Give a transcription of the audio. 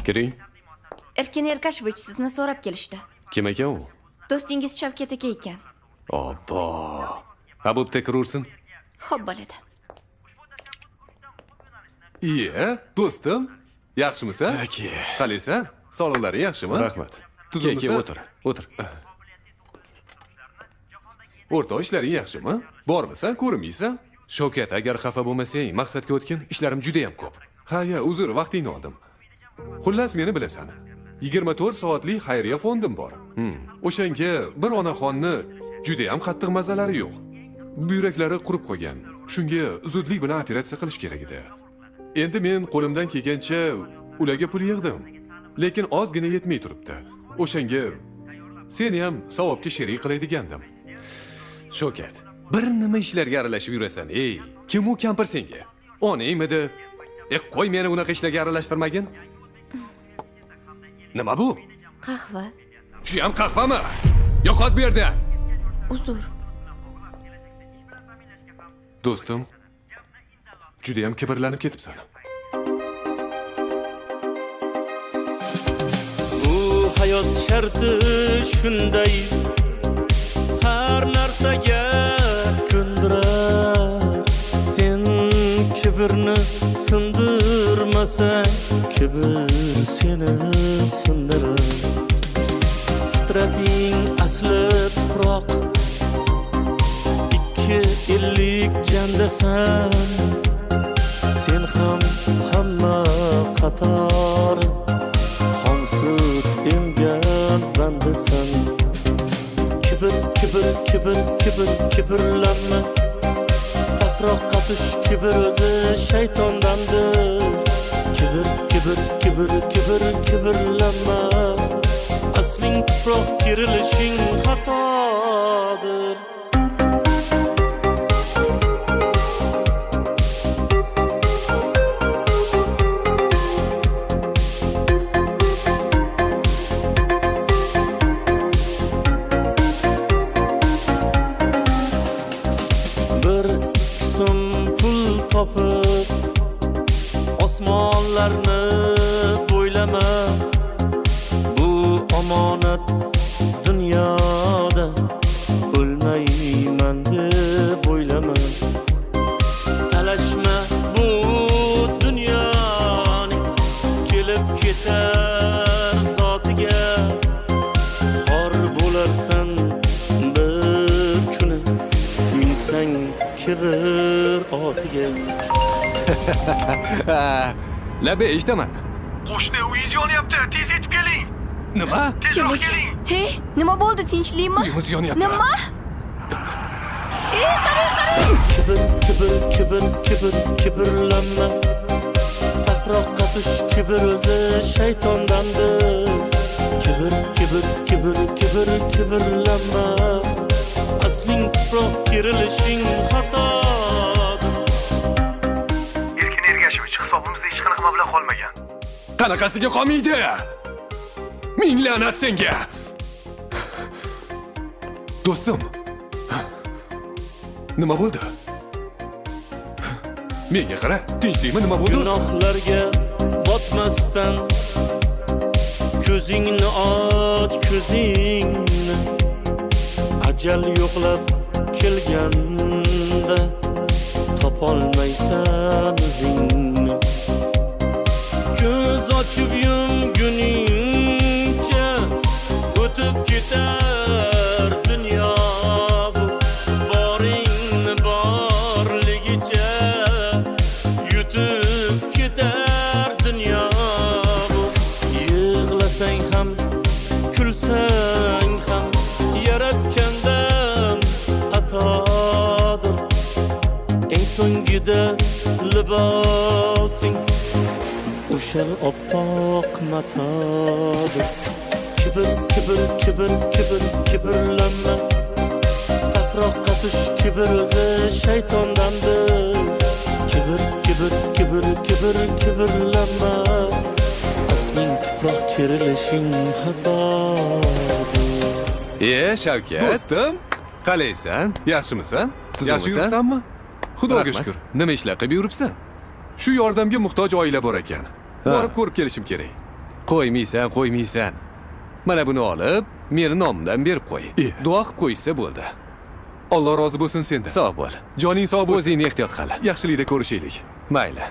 Kiring. Erkin Ergashovich sizni so'rab kelishdi. Kim ekan u? Do'stingiz Shavkat aka ekan. Obbo. Ha, bo'pti, kirursin. Xo'p bo'ladi. Iye, do'stim, yaxshimisan? Aka. Qalaysan? Sog'liqlaring yaxshimi? Rahmat. Tuzukmisan? Keyin o'tir. O'tir. O'rtoq, ishlaring yaxshimi? Bormisan, ko'rinmaysan? Shavkat, agar xafa bo'lmasang, maqsadga o'tgin. Ishlarim juda ham ko'p. Ha, uzr, vaqtingni oldim. Xullas, meni bilasan. 24 soatlik xayriya fondim bor. O'shanga bir onaxonni juda ham qattiq mazalari yo'q. Buyraklari qurib qolgan. Shunga zudlik bilan operatsiya qilish kerak edi. Endi men qo'limdan kelgancha ularga pul yig'dim. Lekin ozgina yetmay turibdi. O'shanga seni ham savobga sherik qilaydigandim. Shavkat, bir nima ishlarga aralashib yurasan, ey. Kim u kampir senga? Onangmidi? Qo'y meni unaqa ishlarga aralashtirmagin. Nima bu? Qahva. Shu ham qahvami? Yo'qot bu yerdan. Uzr. Do'stim, juda ham kibrlanib ketibsan. Bu hayot sharti shunday, har narsaga ko'ndirar. Sen kibrni sindirmasang, kibr seni sindirar. Fitrating asli tuproq, 250 jandasan. Sen ham hamma qator xomsut emgan bandasan. Kibrlanma. Pastroqqa tush, kibr o'zi shaytondandir. Kibrlanma. Asling tuproq, kirilishing xatodir. Topib osmonlarni bo'ylama. Bu omonat dunyoda o'lmayman deb o'ylama. Talashma bu dunyoning kelib ketar zotiga. Xor bo'larsan bir kuni, minsang kibr otiga. Labe eshitaman. Qo'shni uyingiz yonyapti, tez yetib keling. Nima? Tezroq keling. Hey, nima bo'ldi, tinchlikmi? Uyimiz yonyapti. Nima? Kibrlanma. Pastroqqa tush, kibr o'zi shaytondandir. Kibrlanma. Asling tuproq, kirilishing xatodir. Erkin Ergashovich, hisobimizda hech qanaqa mablag' qolmagan. Qanaqasiga qolmaydi? Ming la'nat senga. Do'stim, nima bo'ldi? Menga qara, tinchlikmi, nima bo'ldi? Gunohlarga botmasdan ko'zingni och, ko'zingni. Ajal yo'qlab kelganda topolmaysan o'zingni. Ko'z ochib yumguningcha o'tib ketar dunyo bu. Boringni borligicha yutib ketar dunyo bu. Yig'lasang ham, kulsang ham yaratgandan atodir. Eng so'ngida libosing o'sha oppoq matodir. Kibrlanma. Pastroqqa tush, kibr o'zi shaytondandir. Kibrlanma. Asling tuproq, kirilishing xatodir. Shavkat. Do'stim, qalaysan? Yaxshimisan? Yaxshi yuribsanmi? Xudoga Rahmat. shukr. Nima ishlar qilib yuribsan? Shu yordamga muhtoj oila bor ekan. Borib ko'rib kelishim kerak. Qo'ymaysan. Mana buni olib, meni nomimdan berib qo'y. Duo qilib qo'ysa bo'ldi. Alloh rozi bo'lsin sendan. Sog' bo'l. Joning sog' bo'lsin. O'zingni ehtiyot qil. Yaxshilikda ko'rishaylik. Mayli.